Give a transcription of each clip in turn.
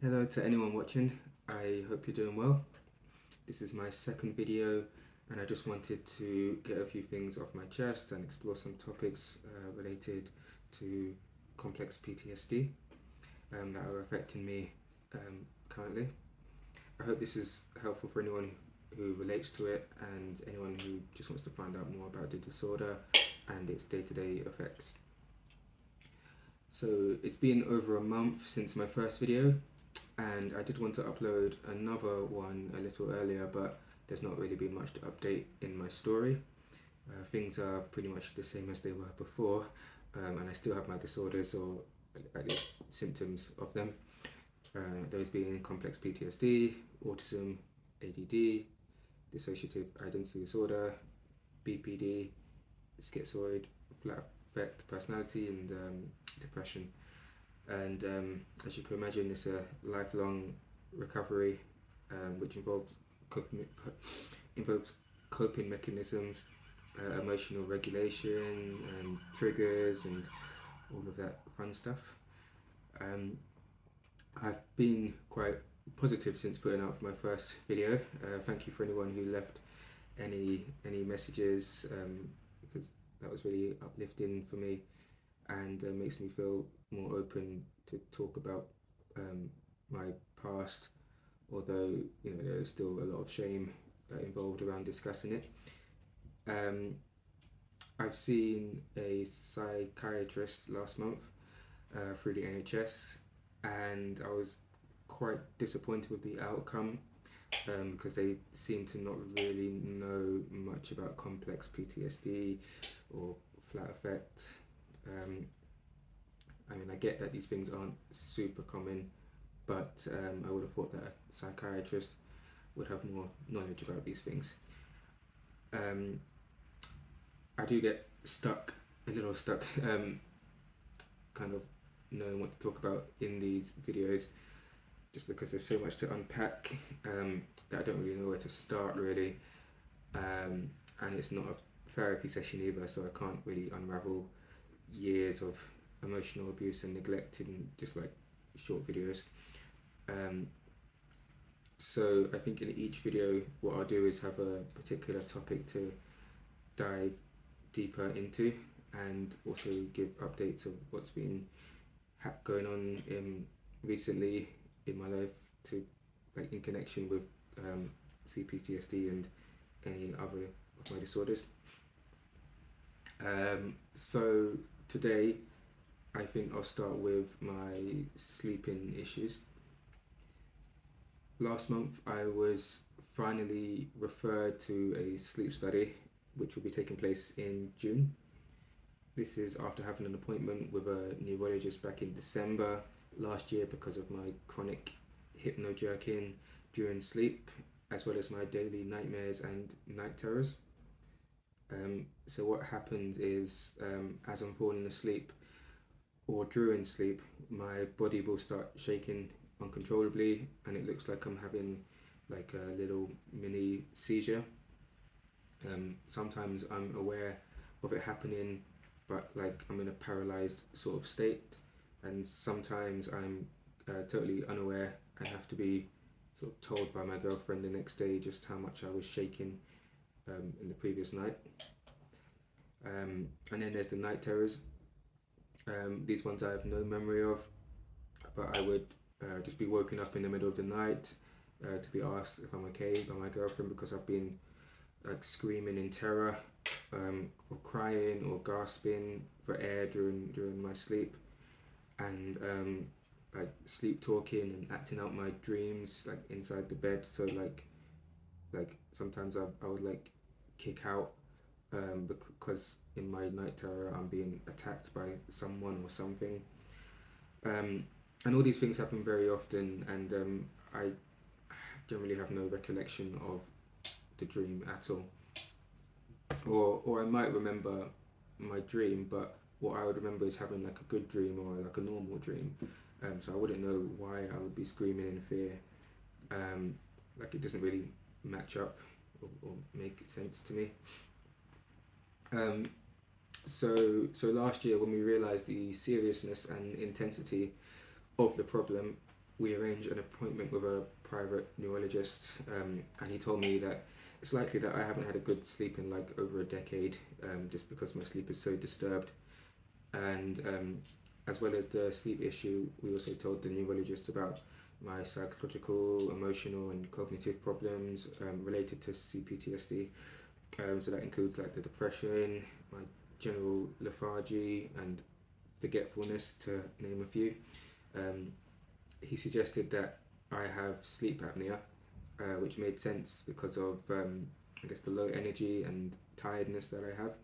Hello to anyone watching, I hope you're doing well. This is my second video and I just wanted to get a few things off my chest and explore some topics related to complex PTSD that are affecting me currently. I hope this is helpful for anyone who relates to it and anyone who just wants to find out more about the disorder and its day-to-day effects. So it's been over a month since my first video, and I did want to upload another one a little earlier, but there's not really been much to update in my story. Things are pretty much the same as they were before, and I still have my disorders, or at least symptoms of them. Those being complex PTSD, autism, ADD, dissociative identity disorder, BPD, schizoid, flat affect personality, and depression. And as you can imagine, it's a lifelong recovery, which involves coping mechanisms, emotional regulation, and triggers, and all of that fun stuff. I've been quite positive since putting out my first video. Thank you for anyone who left any messages, because that was really uplifting for me and makes me feel more open to talk about my past, although there's still a lot of shame involved around discussing it. I've seen a psychiatrist last month through the NHS, and I was quite disappointed with the outcome because they seem to not really know much about complex PTSD or flat affect. I mean, I get that these things aren't super common, but I would have thought that a psychiatrist would have more knowledge about these things. I do get a little stuck, kind of knowing what to talk about in these videos, just because there's so much to unpack that I don't really know where to start really, and it's not a therapy session either, so I can't really unravel years of emotional abuse and neglect in just like short videos. So I think in each video what I'll do is have a particular topic to dive deeper into, and also give updates of what's been going on recently in my life, to like in connection with cptsd and any other of my disorders. So today I think I'll start with my sleeping issues. Last month I was finally referred to a sleep study which will be taking place in June. This is after having an appointment with a neurologist back in December last year because of my chronic hypno-jerking during sleep, as well as my daily nightmares and night terrors. So what happens is, as I'm falling asleep or during sleep, my body will start shaking uncontrollably, and it looks like I'm having like a little mini seizure. Sometimes I'm aware of it happening, but like I'm in a paralyzed sort of state, and sometimes I'm totally unaware and have to be sort of told by my girlfriend the next day just how much I was shaking in the previous night. And then there's the night terrors. These ones I have no memory of, but I would just be woken up in the middle of the night to be asked if I'm okay by my girlfriend because I've been like screaming in terror, or crying or gasping for air during my sleep, and like sleep talking and acting out my dreams like inside the bed. So like sometimes I would like kick out because in my night terror I'm being attacked by someone or something, and all these things happen very often, and I generally have no recollection of the dream at all, or I might remember my dream, but what I would remember is having like a good dream or like a normal dream, so I wouldn't know why I would be screaming in fear. Like it doesn't really match up or make sense to me. So last year when we realised the seriousness and intensity of the problem, we arranged an appointment with a private neurologist, and he told me that it's likely that I haven't had a good sleep in like over a decade, just because my sleep is so disturbed. And as well as the sleep issue, we also told the neurologist about my psychological, emotional, and cognitive problems related to cptsd. So that includes like the depression, my general lethargy, and forgetfulness, to name a few. Um, he suggested that I have sleep apnea, which made sense because of I guess the low energy and tiredness that I have.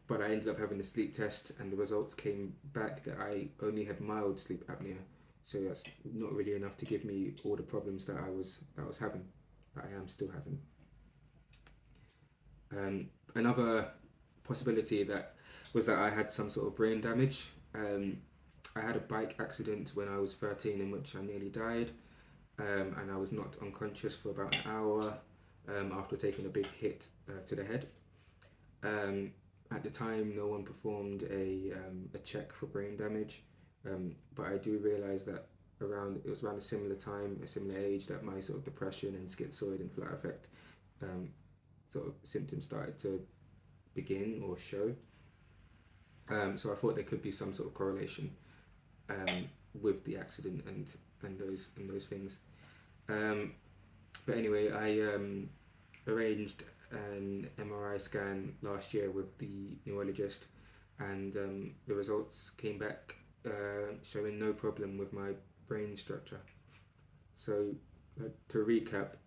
But I ended up having a sleep test, and the results came back that I only had mild sleep apnea. So that's not really enough to give me all the problems that I was having, that I am still having. Another possibility that was that I had some sort of brain damage. I had a bike accident when I was 13 in which I nearly died, and I was knocked unconscious for about an hour after taking a big hit to the head. At the time, no one performed a check for brain damage, but I do realise that it was around a similar time, a similar age, that my sort of depression and schizoid and flight affect sort of symptoms started to begin or show. So I thought there could be some sort of correlation with the accident and those things. But anyway, I arranged an MRI scan last year with the neurologist, and the results came back showing no problem with my brain structure. So, to recap,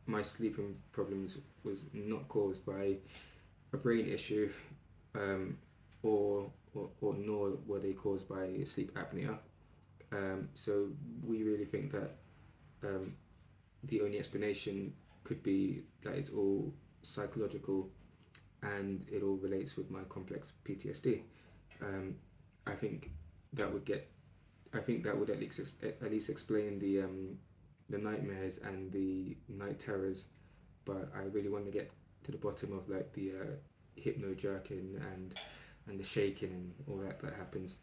my sleeping problems was not caused by a brain issue, or nor were they caused by sleep apnea. So we really think that the only explanation could be that it's all psychological, and it all relates with my complex PTSD. I think that would at least explain the nightmares and the night terrors. But I really want to get to the bottom of like the hypno jerking and the shaking and all that happens.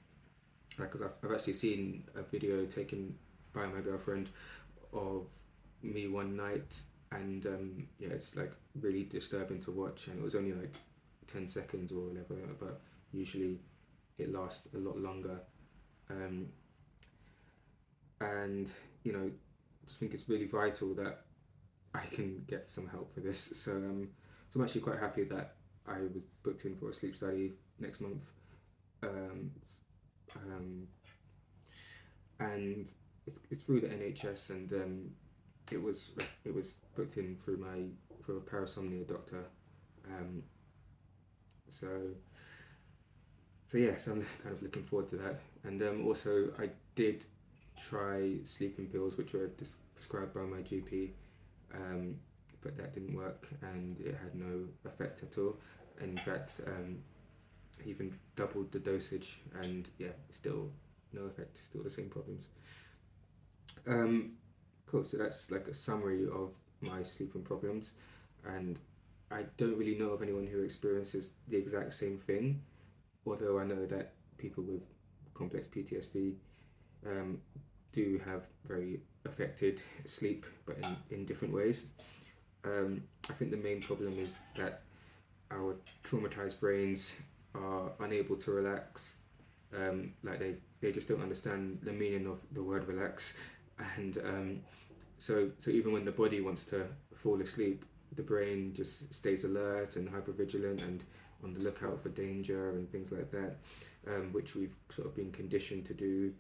Because I've actually seen a video taken by my girlfriend of me one night, and yeah, it's like really disturbing to watch, and it was only like 10 seconds or whatever, but usually it lasts a lot longer. And you know, I just think it's really vital that I can get some help for this. So I'm actually quite happy that I was booked in for a sleep study next month. And it's through the NHS, and it was booked in through a parasomnia doctor. So yeah, so I'm kind of looking forward to that. And also I did try sleeping pills, which were prescribed by my GP, but that didn't work, and it had no effect at all. In fact, even doubled the dosage, and yeah, still no effect, still the same problems. Cool, so that's like a summary of my sleeping problems, and I don't really know of anyone who experiences the exact same thing, although I know that people with complex PTSD do have very affected sleep, but in different ways. I think the main problem is that our traumatized brains are unable to relax. Like they just don't understand the meaning of the word relax, and so even when the body wants to fall asleep, the brain just stays alert and hypervigilant and on the lookout for danger and things like that, which we've sort of been conditioned to do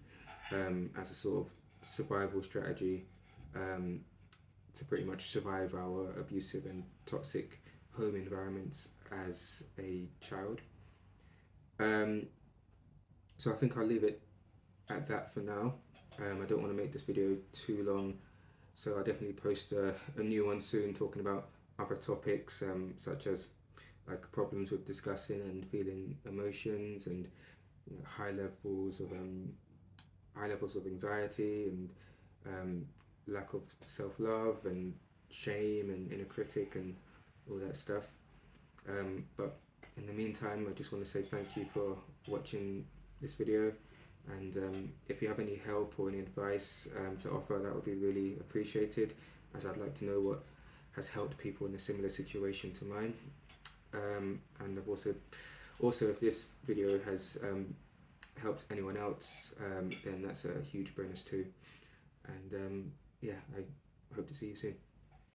as a sort of survival strategy, to pretty much survive our abusive and toxic home environments as a child. So I think I'll leave it at that for now. I don't want to make this video too long, so I'll definitely post a new one soon talking about other topics, such as like problems with discussing and feeling emotions, and you know, high levels of anxiety, and lack of self-love and shame and inner critic and all that stuff. But in the meantime, I just want to say thank you for watching this video, And if you have any help or any advice to offer, that would be really appreciated, as I'd like to know what has helped people in a similar situation to mine. And I've also if this video has helped anyone else, then that's a huge bonus too. And yeah, I hope to see you soon.